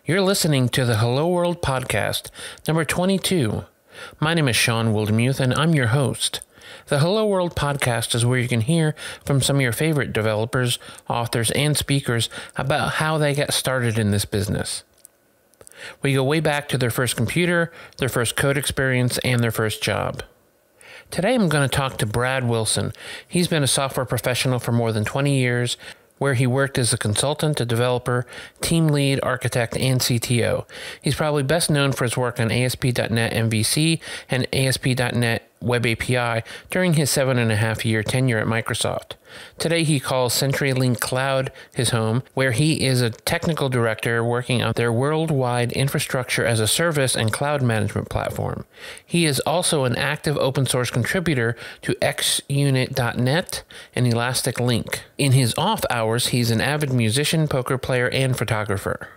You're listening to the Hello World Podcast, number 22. My name is Sean Wildemuth, and I'm your host. The Hello World Podcast is where you can hear from some of your favorite developers, authors, and speakers about how they got started in this business. We go way back to their first computer, their first code experience, and their first job. Today I'm going to talk to Brad Wilson. He's been a software professional for more than 20 years, where he worked as a consultant, a developer, team lead, architect, and CTO. He's probably best known for his work on ASP.NET MVC and ASP.NET Web API during his 7.5-year tenure at Microsoft. Today he calls CenturyLink Cloud his home, where he is a technical director working on their worldwide infrastructure as a service and cloud management platform. He is also an active open source contributor to xunit.net and ElasticLINQ. In his off hours, he's an avid musician, poker player, and photographer.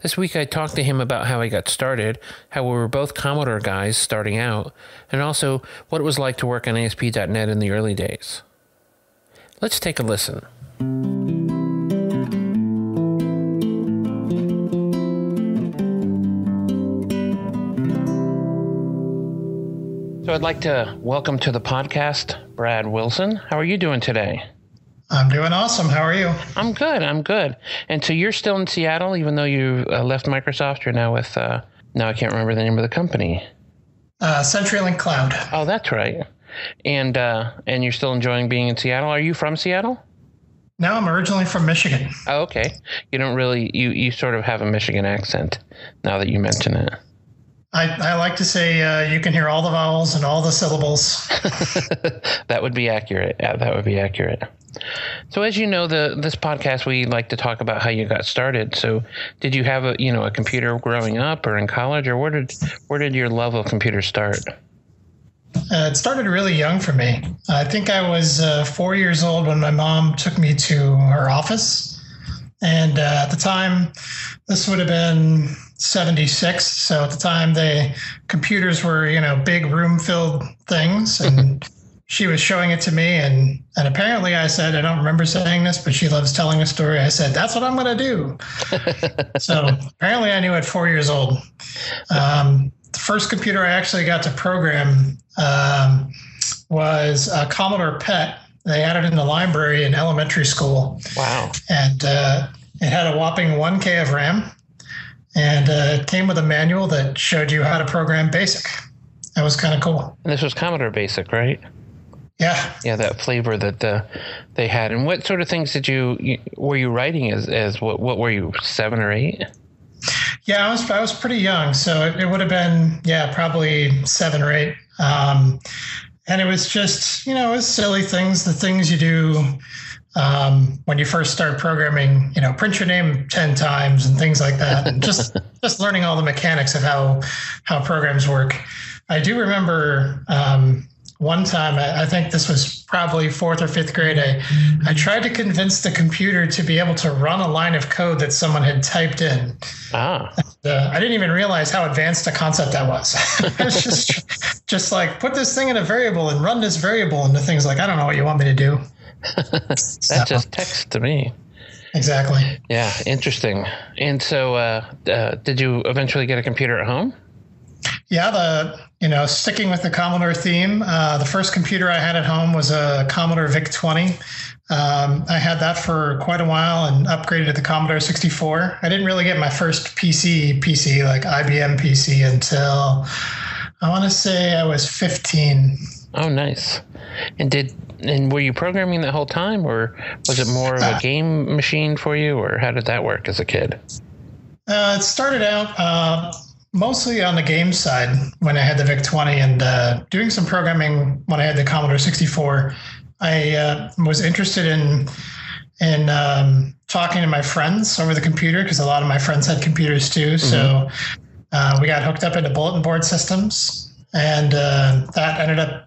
This week I talked to him about how he got started, how we were both Commodore guys starting out, and also what it was like to work on ASP.NET in the early days. Let's take a listen. So I'd like to welcome to the podcast Brad Wilson. How are you doing today? I'm doing awesome. How are you? I'm good. And so you're still in Seattle, even though you left Microsoft. You're now with, now I can't remember the name of the company. CenturyLink Cloud. Oh, that's right. And you're still enjoying being in Seattle. Are you from Seattle? No, I'm originally from Michigan. Oh, okay. You don't really, you sort of have a Michigan accent now that you mention it. I like to say you can hear all the vowels and all the syllables. That would be accurate. Yeah, that would be accurate. So as you know, this podcast, we like to talk about how you got started. So did you have a computer growing up or in college, or where did your love of computers start? It started really young for me. I think I was 4 years old when my mom took me to her office. And at the time, this would have been 76. So at the time, the computers were, big room-filled things. And she was showing it to me. And apparently I said, I don't remember saying this, but she loves telling a story. I said, that's what I'm going to do. So apparently I knew at 4 years old. The first computer I actually got to program was a Commodore PET. They had it in the library in elementary school. Wow. And it had a whopping 1K of RAM. And it came with a manual that showed you how to program BASIC. That was kind of cool. And this was Commodore BASIC, right? Yeah. Yeah, that flavor that they had. And what sort of things were you writing as what were you, 7 or 8? Yeah, I was pretty young. So it would have been, probably 7 or 8. And it was just, it was silly things, the things you do when you first start programming, print your name 10 times and things like that. And just learning all the mechanics of how programs work. I do remember one time, I think this was probably 4th or 5th grade, I tried to convince the computer to be able to run a line of code that someone had typed in. Ah. I didn't even realize how advanced a concept that was. It was just like, put this thing in a variable and run this variable, and the thing's like, I don't know what you want me to do. That's just text to me. Exactly. Yeah, interesting. And so did you eventually get a computer at home? Yeah, sticking with the Commodore theme, the first computer I had at home was a Commodore VIC-20. I had that for quite a while and upgraded to the Commodore 64. I didn't really get my first PC like IBM PC until I want to say I was 15. Oh, nice. And were you programming the whole time, or was it more of a game machine for you, or how did that work as a kid? It started out mostly on the game side when I had the VIC-20, and doing some programming when I had the Commodore 64. I was interested in talking to my friends over the computer, because a lot of my friends had computers too. Mm-hmm. So we got hooked up into bulletin board systems, and that ended up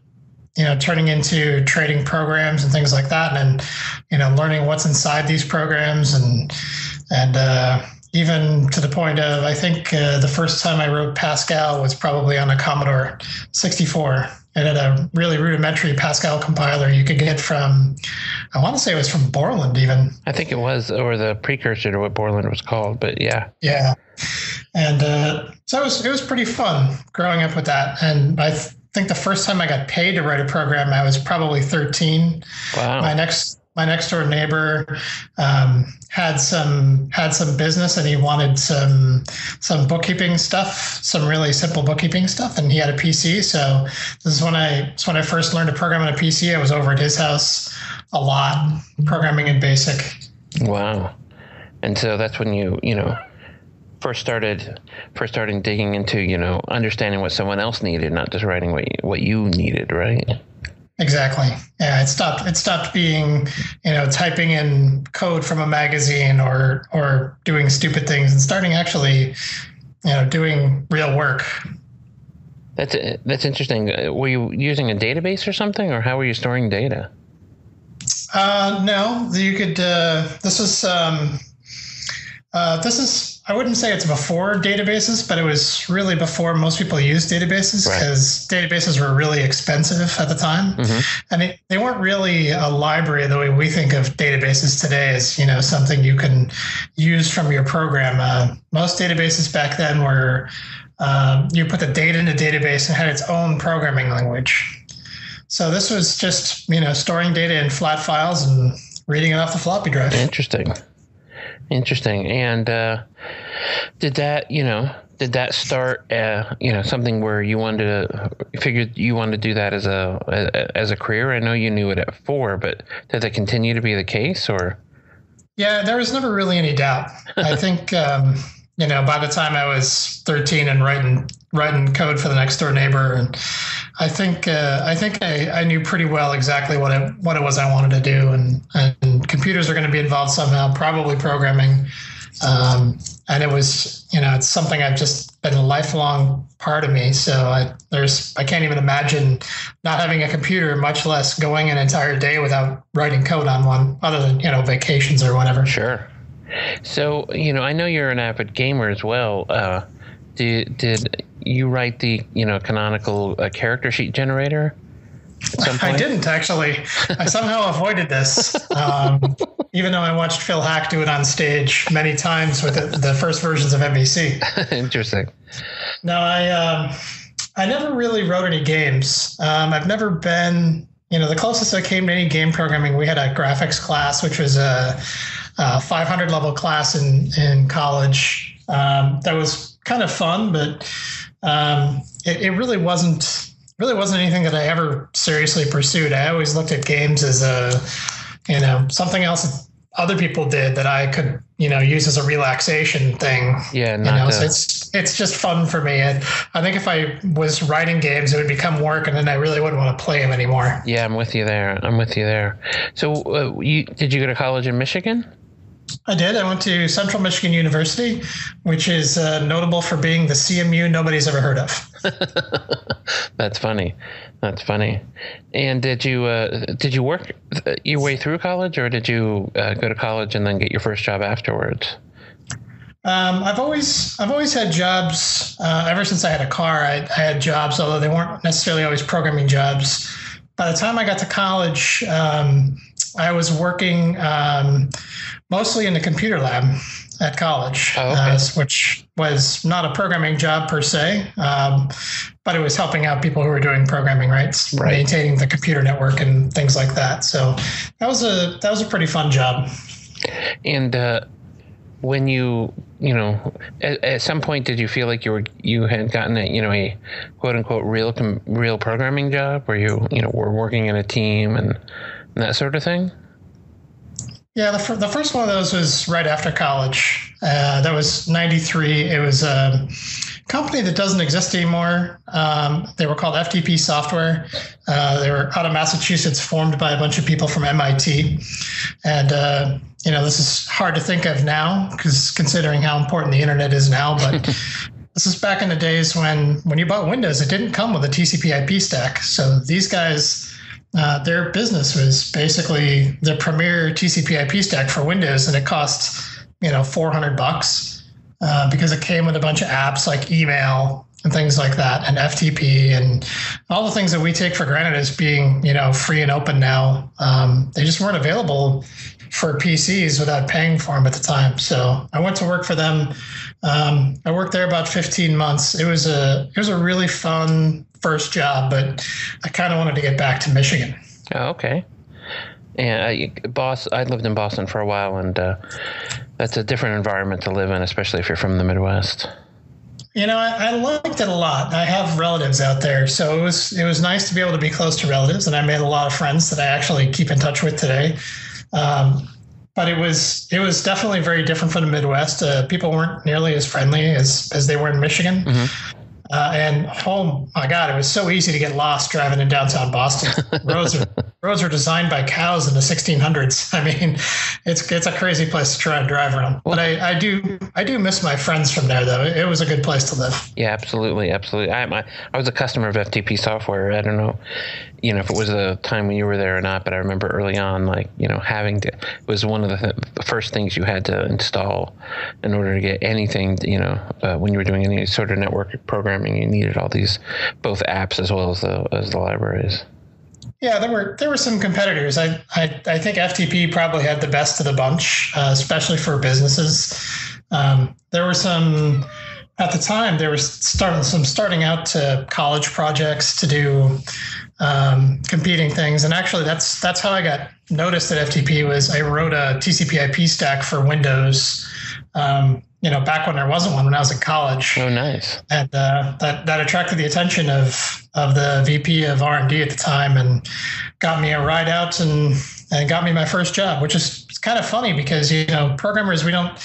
turning into trading programs and things like that, and learning what's inside these programs, and even to the point of, I think the first time I wrote Pascal was probably on a Commodore 64. it had a really rudimentary Pascal compiler you could get from, I want to say it was from Borland even. I think it was, or the precursor to what Borland was called, but yeah. Yeah. And so it was pretty fun growing up with that. And I think the first time I got paid to write a program, I was probably 13. Wow. My next door neighbor had some business, and he wanted some bookkeeping stuff, some really simple bookkeeping stuff, and he had a PC. So this is when I first learned to program on a PC. I was over at his house a lot, programming in BASIC. Wow. And so that's when you first started digging into, understanding what someone else needed, not just writing what you needed, right? Exactly. Yeah, it stopped being, typing in code from a magazine or doing stupid things, and starting actually, doing real work. That's interesting. Were you using a database or something, or how were you storing data? No, you could. This is. I wouldn't say it's before databases, but it was really before most people used databases, because databases were really expensive at the time. Mm-hmm. And they weren't really a library the way we think of databases today as, something you can use from your program. Most databases back then were, you put the data in a database and had its own programming language. So this was just, storing data in flat files and reading it off the floppy drive. Interesting. And did that start something where you figured you wanted to do that as a career? I know you knew it at 4, but did that continue to be the case, or? Yeah, there was never really any doubt. I think by the time I was 13 and writing code for the next door neighbor, and I think I knew pretty well exactly what it was I wanted to do, and computers are going to be involved somehow, probably programming, and it was it's something I've just been a lifelong part of me. So I can't even imagine not having a computer, much less going an entire day without writing code on one, other than vacations or whatever. Sure. So I know you're an avid gamer as well. Did you write the canonical character sheet generator at some point? I didn't, actually. I somehow avoided this, even though I watched Phil Hack do it on stage many times with the first versions of MVC. Interesting. No, I never really wrote any games. I've never been, the closest I came to any game programming, we had a graphics class, which was a 500 level class in college. That was kind of fun, but it really wasn't anything that I ever seriously pursued. I always looked at games as something else that other people did that I could use as a relaxation thing. Yeah, so it's just fun for me. I think if I was writing games, it would become work, and then I really wouldn't want to play them anymore. Yeah, I'm with you there. So did you go to college in Michigan? I did. I went to Central Michigan University, which is notable for being the CMU nobody's ever heard of. That's funny. And did you work your way through college, or did you go to college and then get your first job afterwards? I've always had jobs. Ever since I had a car, I had jobs, although they weren't necessarily always programming jobs. By the time I got to college, I was working mostly in the computer lab at college, which was not a programming job per se, but it was helping out people who were doing programming, right? Maintaining the computer network and things like that. So that was a pretty fun job. And when you at some point, did you feel like you had gotten a quote unquote real programming job, where you were working in a team and that sort of thing? Yeah, the first one of those was right after college. That was 93. It was a company that doesn't exist anymore. They were called FTP Software. They were out of Massachusetts, formed by a bunch of people from MIT. And, this is hard to think of now, because considering how important the internet is now. But this is back in the days when you bought Windows, it didn't come with a TCP/IP stack. So these guys... their business was basically the premier TCP/IP stack for Windows, and it cost $400 because it came with a bunch of apps like email and things like that, and FTP and all the things that we take for granted as being, free and open now. They just weren't available for PCs without paying for them at the time. So I went to work for them. I worked there about 15 months. It was a really fun first job, but I kind of wanted to get back to Michigan. Oh, okay. And I lived in Boston for a while, and that's a different environment to live in, especially if you're from the Midwest. I liked it a lot. I have relatives out there, so it was nice to be able to be close to relatives, and I made a lot of friends that I actually keep in touch with today. But it was definitely very different from the Midwest. People weren't nearly as friendly as they were in Michigan. Mm-hmm. And oh my God, it was so easy to get lost driving in downtown Boston. Roads are designed by cows in the 1600s. I mean, it's a crazy place to try and drive around. But I do miss my friends from there, though. It was a good place to live. Yeah, absolutely. I was a customer of FTP software. I don't know, if it was a time when you were there or not, but I remember early on, having to, it was one of the first things you had to install in order to get anything, when you were doing any sort of network programming, you needed all these, both apps as well as the libraries. Yeah, there were some competitors. I think FTP probably had the best of the bunch, especially for businesses. There were some at the time. There was starting out to college projects to do competing things, and actually that's how I got noticed at FTP. Was I wrote a TCP/IP stack for Windows. Back when there wasn't one, when I was in college. Oh, nice. And that attracted the attention of the VP of R&D at the time, and got me a ride out and got me my first job, which is kind of funny because, programmers, we don't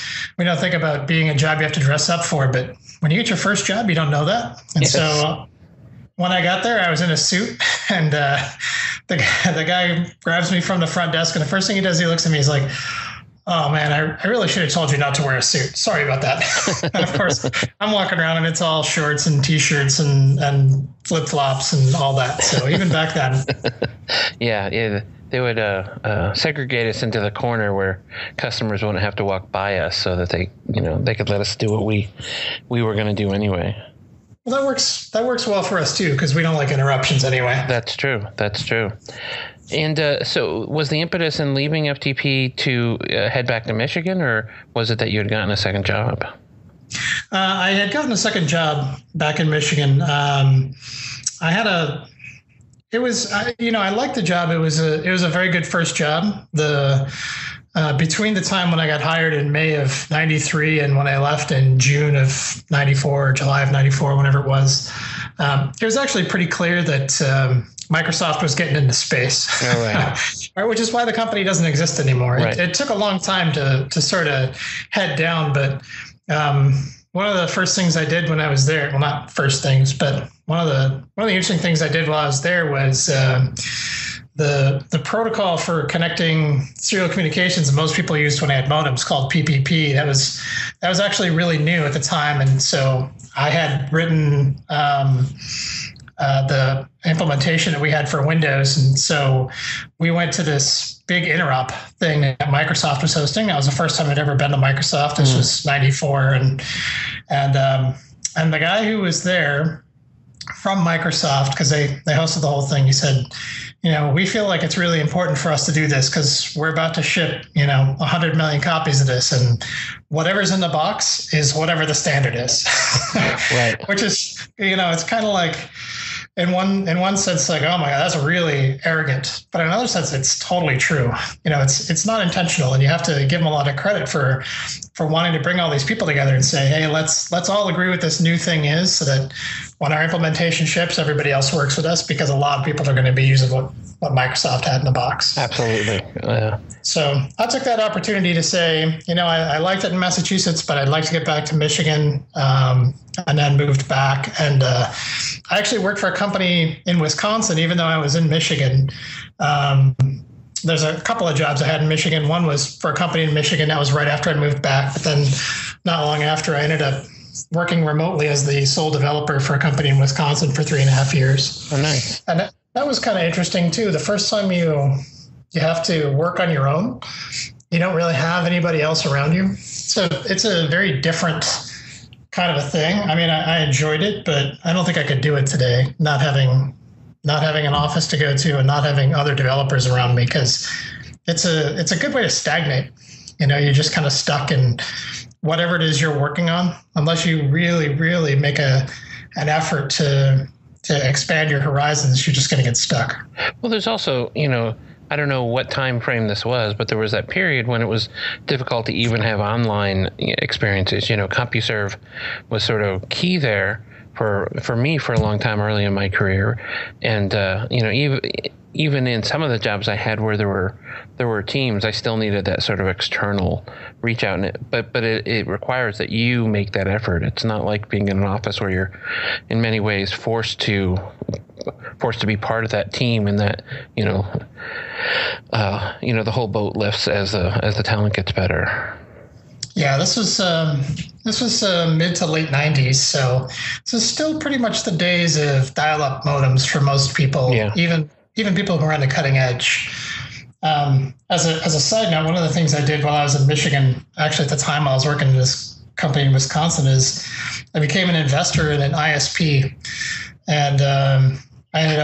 think about being a job you have to dress up for, but when you get your first job, you don't know that. And yes. So when I got there, I was in a suit, and the guy grabs me from the front desk, and the first thing he does, he looks at me, he's like, "Oh man, I really should have told you not to wear a suit. Sorry about that." And of course, I'm walking around and it's all shorts and t-shirts and flip-flops and all that. So even back then. Yeah. They would segregate us into the corner where customers wouldn't have to walk by us, so that they could let us do what we were going to do anyway. Well, that works well for us too, because we don't like interruptions anyway. That's true. And so was the impetus in leaving FTP to head back to Michigan, or was it that you had gotten a second job? I had gotten a second job back in Michigan. I liked the job. It was a very good first job. Between the time when I got hired in May of 93 and when I left in June of 94 or July of 94, whenever it was actually pretty clear that Microsoft was getting into space, which is why the company doesn't exist anymore. Right. It took a long time to sort of head down, but one of the first things I did when I was there, well, not first things, but one of the interesting things I did while I was there was the protocol for connecting serial communications that most people used when they had modems, called PPP. That was actually really new at the time, and so I had written the implementation that we had for Windows. And so we went to this big interop thing that Microsoft was hosting. That was the first time I'd ever been to Microsoft. This was 94. And the guy who was there from Microsoft, because they hosted the whole thing, he said, we feel like it's really important for us to do this because we're about to ship, 100 million copies of this, and whatever's in the box is whatever the standard is. Right. Which is, it's kind of like, in one sense, like, oh my God, that's really arrogant. But in another sense, it's totally true. It's not intentional, and you have to give them a lot of credit for wanting to bring all these people together and say, hey, let's all agree what this new thing is, so that when our implementation ships, everybody else works with us, because a lot of people are going to be using what Microsoft had in the box. Absolutely. So I took that opportunity to say, I liked it in Massachusetts, but I'd like to get back to Michigan, and then moved back. And I actually worked for a company in Wisconsin, even though I was in Michigan. There's a couple of jobs I had in Michigan. One was for a company in Michigan. That was right after I moved back. But then not long after, I ended up working remotely as the sole developer for a company in Wisconsin for 3.5 years. Oh, nice. And that was kind of interesting too. The first time you have to work on your own, you don't really have anybody else around you. So it's a very different kind of a thing. I mean, I enjoyed it, but I don't think I could do it today. Not having an office to go to and not having other developers around me, because it's a good way to stagnate. You're just kind of stuck in whatever it is you're working on, unless you really, really make an effort to expand your horizons. You're just going to get stuck. Well, there's also, I don't know what time frame this was, but there was that period when it was difficult to even have online experiences. CompuServe was sort of key there for me for a long time early in my career, and even in some of the jobs I had where there were teams, I still needed that sort of external reach out. But it requires that you make that effort. It's not like being in an office where you're in many ways forced to be part of that team, and that the whole boat lifts as the talent gets better. Yeah, this was mid to late 90s, so this is still pretty much the days of dial-up modems for most people. Yeah. Even people who are on the cutting edge. As a side note, one of the things I did while I was in Michigan, actually at the time I was working in this company in Wisconsin, is I became an investor in an ISP, and I ended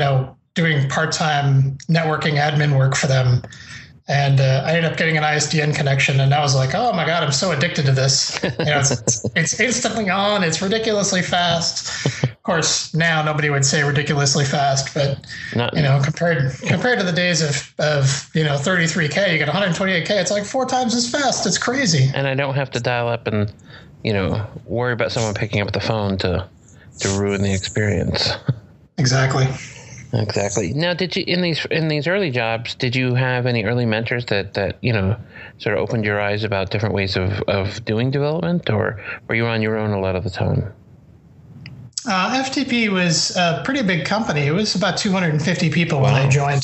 up doing part-time networking admin work for them. And I ended up getting an ISDN connection, and I was like, "Oh my God, I'm so addicted to this! It's instantly on. It's ridiculously fast." Of course, now nobody would say ridiculously fast, but compared to the days of 33K, you get 128K. It's like 4 times as fast. It's crazy. And I don't have to dial up and worry about someone picking up the phone to ruin the experience. Exactly. Now, did you in these early jobs, did you have any early mentors that sort of opened your eyes about different ways of doing development, or were you on your own a lot of the time? FTP was a pretty big company. It was about 250 people when I joined.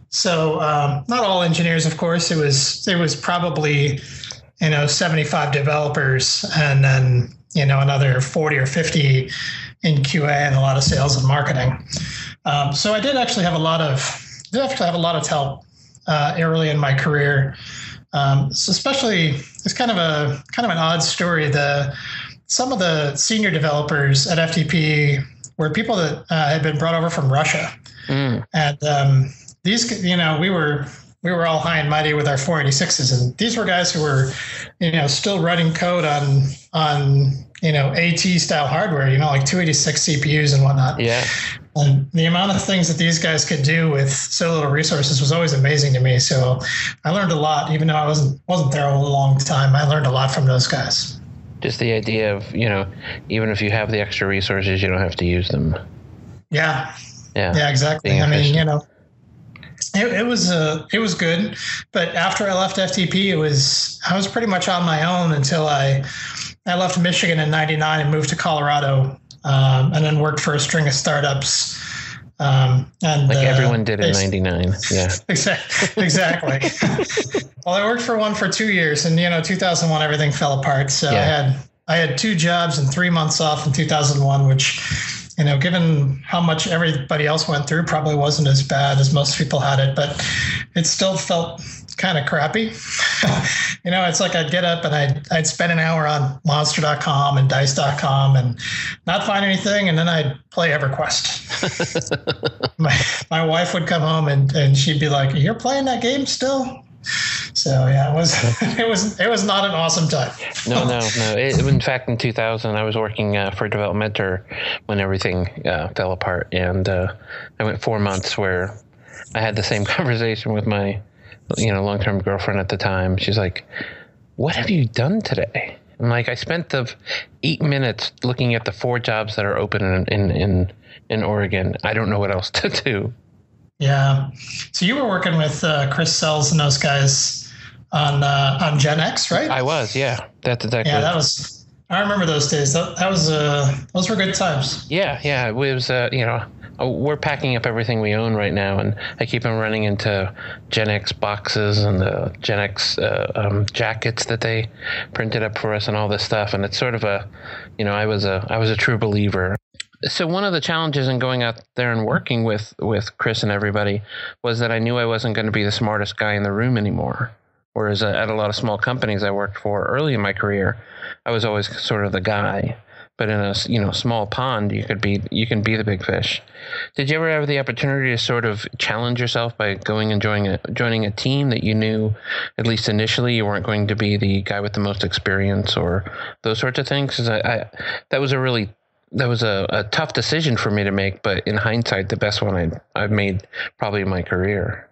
So not all engineers, of course. It was probably 75 developers, and then another 40 or 50 in QA and a lot of sales and marketing. So I did actually have a lot of help early in my career. So especially, it's kind of an odd story. Some of the senior developers at FTP were people that had been brought over from Russia, and these, we were all high and mighty with our 486s, and these were guys who were, still running code on AT style hardware, like 286 CPUs and whatnot. Yeah. And the amount of things that these guys could do with so little resources was always amazing to me. So I learned a lot, even though I wasn't there a long time. I learned a lot from those guys. Just the idea of, even if you have the extra resources, you don't have to use them. Yeah. Yeah, exactly. I mean, it was good, but after I left FTP, I was pretty much on my own until I left Michigan in '99 and moved to Colorado, and then worked for a string of startups. And everyone did in '99. Yeah, exactly. Well, I worked for one for 2 years, and 2001 everything fell apart. So yeah. I had 2 jobs and 3 months off in 2001, which, given how much everybody else went through, probably wasn't as bad as most people had it, but it still felt kind of crappy. It's like I'd get up and I'd spend an hour on monster.com and dice.com and not find anything, and then I'd play EverQuest. my wife would come home and she'd be like, "You're playing that game still?" So yeah, it was not an awesome time. No. In fact, in 2000, I was working for Developmentor when everything fell apart, and I went 4 months where I had the same conversation with my long-term girlfriend at the time. She's like, "What have you done today?" I'm like, "I spent the 8 minutes looking at the 4 jobs that are open in Oregon. I don't know what else to do." Yeah. So you were working with Chris Sells and those guys on Gen X, right? I was, yeah. That's exactly. Yeah, I remember those days. Those were good times. Yeah. It was, we're packing up everything we own right now, and I keep on running into Gen X boxes and the Gen X jackets that they printed up for us and all this stuff. And it's sort of I was a true believer. So one of the challenges in going out there and working with Chris and everybody was that I knew I wasn't going to be the smartest guy in the room anymore. Whereas at a lot of small companies I worked for early in my career, I was always sort of the guy. But in a small pond, you can be the big fish. Did you ever have the opportunity to sort of challenge yourself by going and joining a team that you knew, at least initially, you weren't going to be the guy with the most experience or those sorts of things? 'Cause that was a tough decision for me to make, but in hindsight, the best one I've made probably in my career.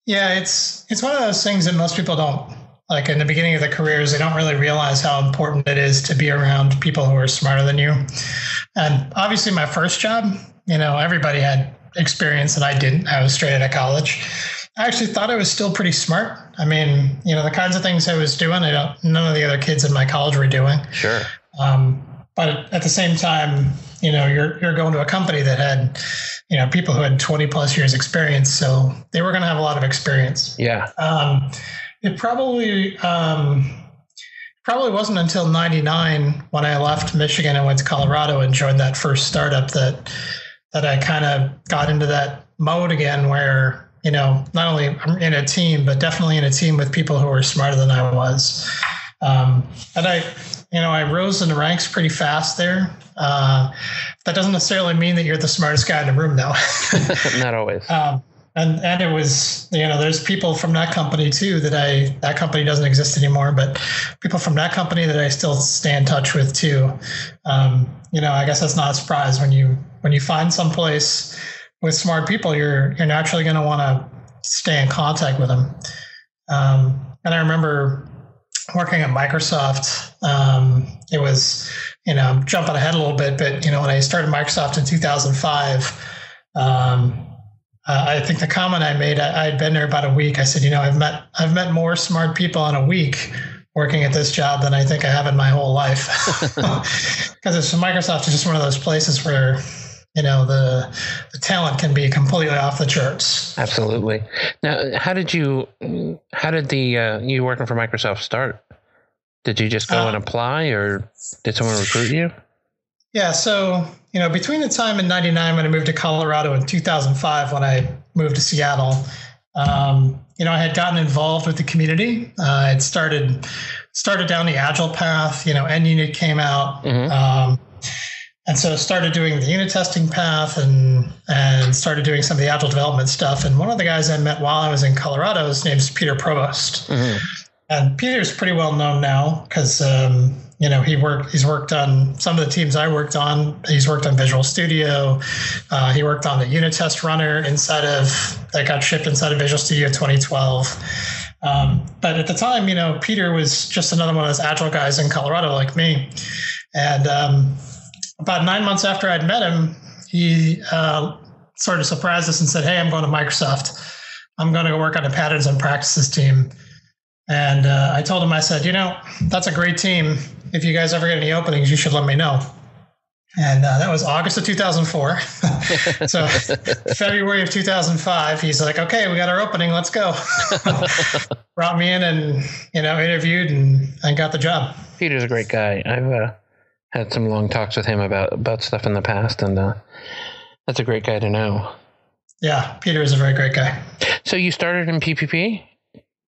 Yeah, it's one of those things that most people don't. Like in the beginning of their careers, they don't really realize how important it is to be around people who are smarter than you. And obviously my first job, everybody had experience and I didn't. I was straight out of college. I actually thought I was still pretty smart. I mean, the kinds of things I was doing, none of the other kids in my college were doing. Sure. But at the same time, you're going to a company that had, people who had 20 plus years experience. So they were going to have a lot of experience. Yeah. It probably wasn't until 99 when I left Michigan and went to Colorado and joined that first startup that I kind of got into that mode again where, not only I'm in a team, but definitely in a team with people who are smarter than I was. And I rose in the ranks pretty fast there. That doesn't necessarily mean that you're the smartest guy in the room, though. Not always. And it was, there's people from that company too that company doesn't exist anymore, but people from that company that I still stay in touch with too. I guess that's not a surprise when you find some place with smart people, you're naturally going to want to stay in contact with them. And I remember working at Microsoft. It was, jumping ahead a little bit, but when I started Microsoft in 2005, I think the comment I made, I had been there about a week. I said, I've met more smart people in a week working at this job than I think I have in my whole life. Because Microsoft is just one of those places where, the talent can be completely off the charts. Absolutely. Now, how did you working for Microsoft start? Did you just go and apply, or did someone recruit you? Yeah. So, between the time in 99 when I moved to Colorado and 2005 when I moved to Seattle, I had gotten involved with the community. It started down the Agile path. NUnit came out. Mm-hmm. And so started doing the unit testing path and started doing some of the Agile development stuff. And one of the guys I met while I was in Colorado, his name's Peter Provost. Mm-hmm. And Peter's pretty well known now because, he's worked on some of the teams I worked on. He's worked on Visual Studio. He worked on the unit test runner that got shipped inside of Visual Studio 2012. But at the time, Peter was just another one of those Agile guys in Colorado like me. And about 9 months after I'd met him, he sort of surprised us and said, "Hey, I'm going to Microsoft. I'm going to go work on the patterns and practices team." And I told him, I said, that's a great team. If you guys ever get any openings, you should let me know. And that was August of 2004. So February of 2005, he's like, "Okay, we got our opening. Let's go." Brought me in and, interviewed and got the job. Peter's a great guy. I've had some long talks with him about stuff in the past, and that's a great guy to know. Yeah, Peter is a very great guy. So you started in PPP?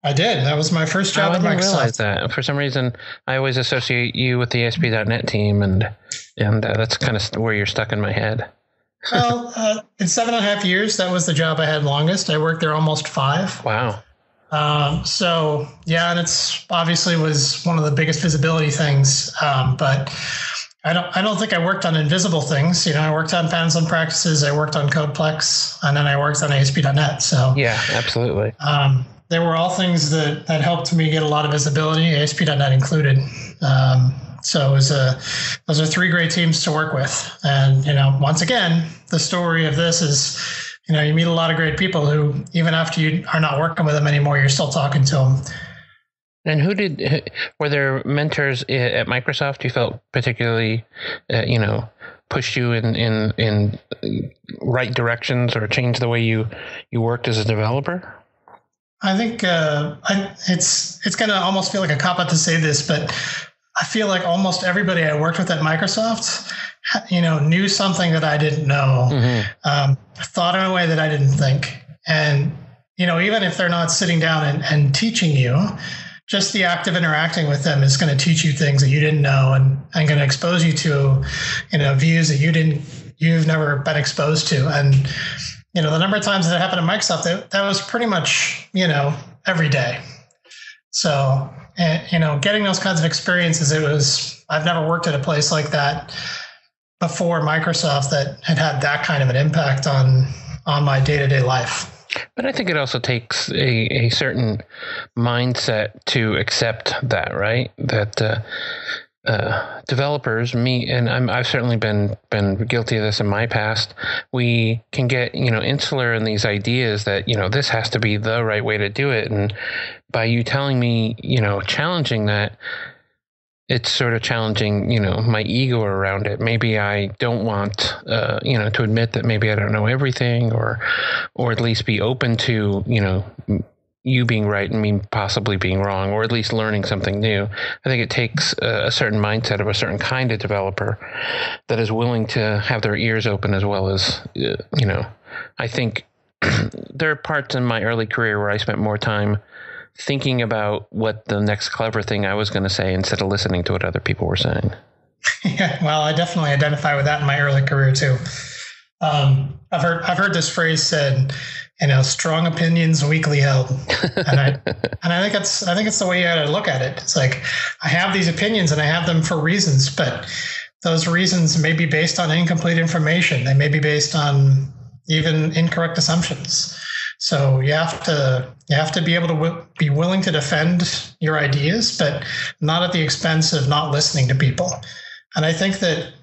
I did. That was my first job at Microsoft. I didn't realize that. For some reason, I always associate you with the ASP.NET team, and that's kind of where you're stuck in my head. Well, in 7.5 years, that was the job I had longest. I worked there almost 5. Wow. So yeah, and it's obviously was one of the biggest visibility things. But I don't think I worked on invisible things. I worked on patterns and practices. I worked on CodePlex, and then I worked on ASP.NET. So yeah, absolutely. They were all things that helped me get a lot of visibility, ASP.NET included. So those are 3 great teams to work with. And, once again, the story of this is, you meet a lot of great people who, even after you are not working with them anymore, you're still talking to them. And were there mentors at Microsoft you felt particularly, pushed you in right directions or changed the way you worked as a developer? I think it's going to almost feel like a cop-out to say this, but I feel like almost everybody I worked with at Microsoft, knew something that I didn't know, thought in a way that I didn't think. And even if they're not sitting down and teaching you, just the act of interacting with them is going to teach you things that you didn't know and going to expose you to, views that you've never been exposed to. And, the number of times that happened at Microsoft, that was pretty much, every day. So, getting those kinds of experiences, I've never worked at a place like that before Microsoft that had that kind of an impact on my day-to-day life. But I think it also takes a certain mindset to accept that, right? That developers, me, and I've certainly been guilty of this in my past. We can get insular in these ideas that this has to be the right way to do it, and by you telling me challenging that, it's sort of challenging my ego around it. Maybe I don't want to admit that maybe I don't know everything, or at least be open to you being right and me possibly being wrong, or at least learning something new. I think it takes a certain mindset of a certain kind of developer that is willing to have their ears open, as well as, I think there are parts in my early career where I spent more time thinking about what the next clever thing I was going to say instead of listening to what other people were saying. Yeah, well, I definitely identify with that in my early career too. I've heard this phrase said, strong opinions weakly held, and I think it's the way you got to look at it. It's like, I have these opinions and I have them for reasons, but those reasons may be based on incomplete information. They may be based on even incorrect assumptions. So you have to be able to be willing to defend your ideas, but not at the expense of not listening to people. And I think that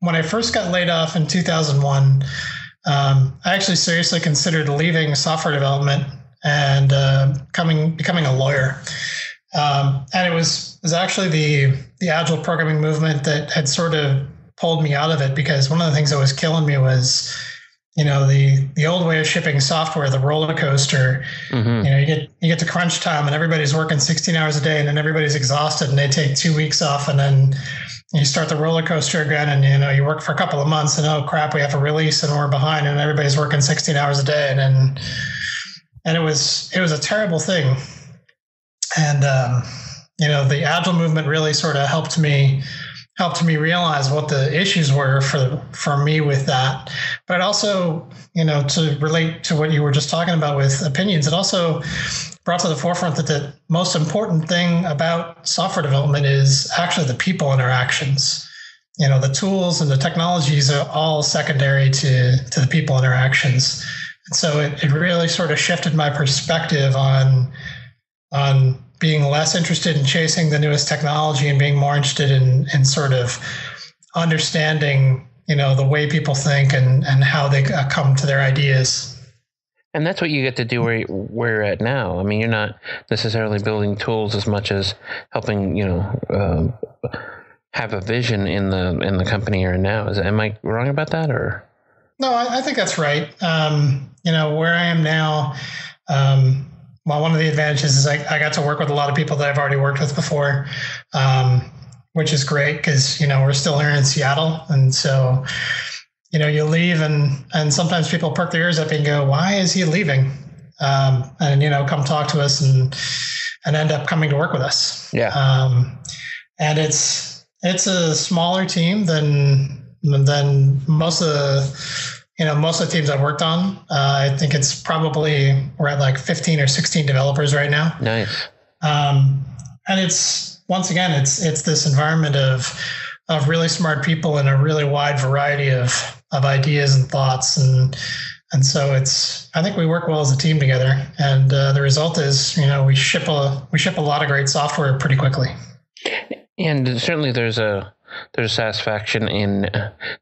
when I first got laid off in 2001, I actually seriously considered leaving software development and becoming a lawyer. And it was actually the agile programming movement that had sort of pulled me out of it, because one of the things that was killing me was the old way of shipping software, the roller coaster. Mm-hmm. You get to crunch time and everybody's working 16 hours a day, and then everybody's exhausted and they take 2 weeks off, and then you start the roller coaster again, and you work for a couple of months and, oh crap, we have a release and we're behind, and everybody's working 16 hours a day, and it was a terrible thing. And the agile movement really sort of helped me realize what the issues were for me with that. But it also, to relate to what you were just talking about with opinions, it also brought to the forefront that the most important thing about software development is actually the people interactions. The tools and the technologies are all secondary to the people interactions. And so it really sort of shifted my perspective on being less interested in chasing the newest technology and being more interested in sort of understanding, the way people think and how they come to their ideas. And that's what you get to do where you're at now. I mean, you're not necessarily building tools as much as helping, have a vision in the company you're in now. Am I wrong about that, or? No, I think that's right. Where I am now, well, one of the advantages is I got to work with a lot of people that I've already worked with before, which is great because, we're still here in Seattle. And so, you leave and sometimes people perk their ears up and go, why is he leaving? And, come talk to us and end up coming to work with us. Yeah. And it's a smaller team than most of the teams I've worked on. I think we're at like 15 or 16 developers right now. Nice. And it's this environment of really smart people and a really wide variety of ideas and thoughts. And so I think we work well as a team together. And the result is, we ship a lot of great software pretty quickly. And certainly there's a satisfaction in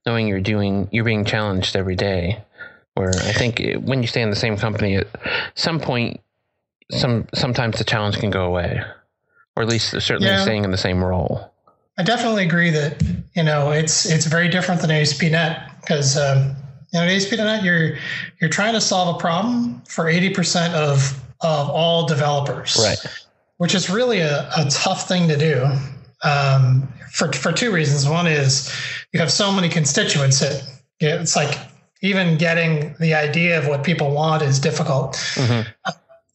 knowing you're being challenged every day, where I think when you stay in the same company at some point, sometimes the challenge can go away, or at least certainly staying in the same role. I definitely agree that, it's very different than ASP.NET because, at ASP.NET, you're trying to solve a problem for 80% of all developers, right? Which is really a tough thing to do. For two reasons. One is you have so many constituents that it's like even getting the idea of what people want is difficult. Mm-hmm.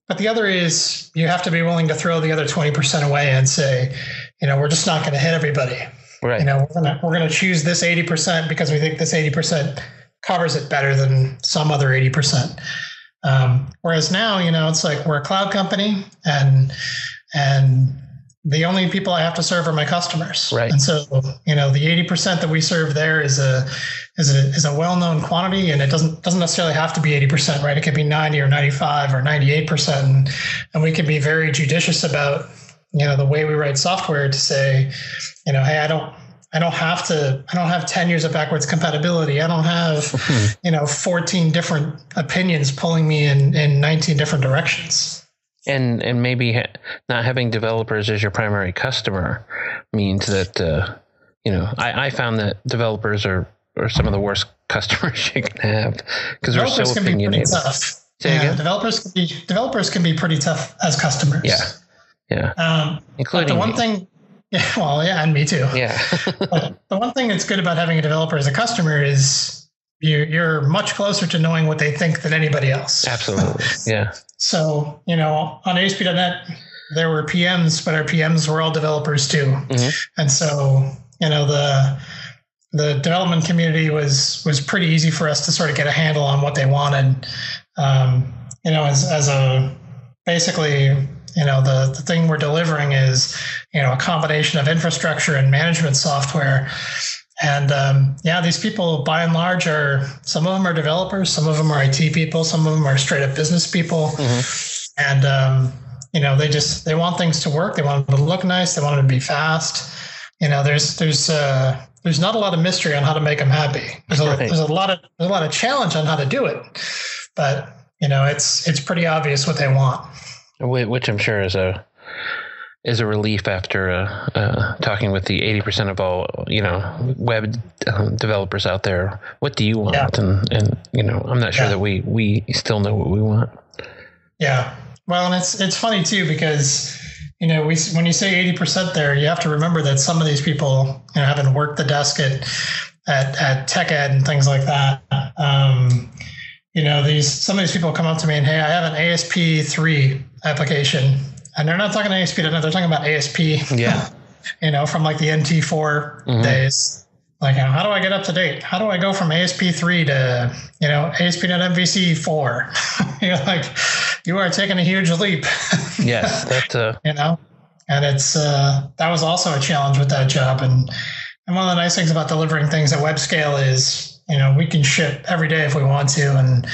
But the other is you have to be willing to throw the other 20% away and say, we're just not going to hit everybody. Right. We're going to choose this 80% because we think this 80% covers it better than some other 80%. Whereas now, it's like we're a cloud company and the only people I have to serve are my customers. Right. And so, the 80% that we serve there is a well-known quantity, and it doesn't necessarily have to be 80%, right? It could be 90 or 95 or 98%. And we can be very judicious about, the way we write software to say, hey, I don't have 10 years of backwards compatibility. I don't have, 14 different opinions pulling me in 19 different directions. And maybe not having developers as your primary customer means that, I found that developers are some of the worst customers you can have because they're so opinionated. Developers can be pretty tough as customers. Yeah. Including the one thing. Yeah, well, yeah, and me too. Yeah. But the one thing that's good about having a developer as a customer is you're much closer to knowing what they think than anybody else. Absolutely. Yeah. So, on ASP.NET, there were PMs, but our PMs were all developers too. Mm-hmm. And so, the development community was pretty easy for us to sort of get a handle on what they wanted. As a basically, the thing we're delivering is, a combination of infrastructure and management software. And these people, by and large, some of them are developers, some of them are IT people, some of them are straight up business people. Mm-hmm. And they want things to work, they want them to look nice, they want them to be fast. There's not a lot of mystery on how to make them happy. There's a lot of challenge on how to do it, but it's pretty obvious what they want. Which I'm sure is a relief after talking with the 80% of all web developers out there. What do you want? Yeah. And I'm not sure that we still know what we want. Yeah. Well, and it's funny too because when you say 80% there, you have to remember that some of these people haven't worked the desk at tech ed and things like that. Some of these people come up to me and, hey, I have an ASP.3 application, and they're not talking ASP.NET, they're talking about ASP. Yeah. From like the NT4 mm-hmm. days. Like, how do I get up to date? How do I go from ASP.3 to, ASP.NET MVC 4? Like, you are taking a huge leap. Yes, that. And it's that was also a challenge with that job. And one of the nice things about delivering things at web scale is, we can ship every day if we want to,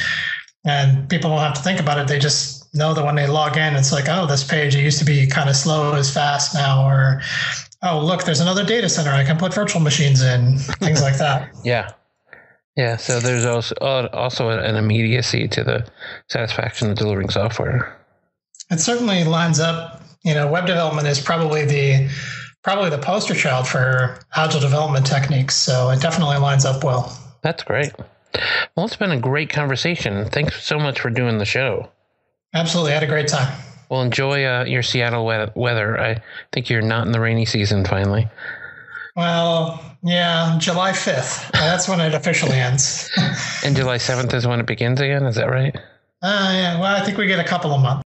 and people don't have to think about it. They just know that when they log in, it's like, oh, this page, it used to be kind of slow, is fast now, or oh, look, there's another data center I can put virtual machines in, things like that. Yeah. So there's also an immediacy to the satisfaction of delivering software. It certainly lines up. Web development is probably the poster child for agile development techniques. So it definitely lines up well. That's great. Well, it's been a great conversation. Thanks so much for doing the show. Absolutely. I had a great time. Well, enjoy your Seattle weather. I think you're not in the rainy season finally. Well, yeah, July 5th. That's when it officially ends. And July 7th is when it begins again. Is that right? Yeah. Well, I think we get a couple of months.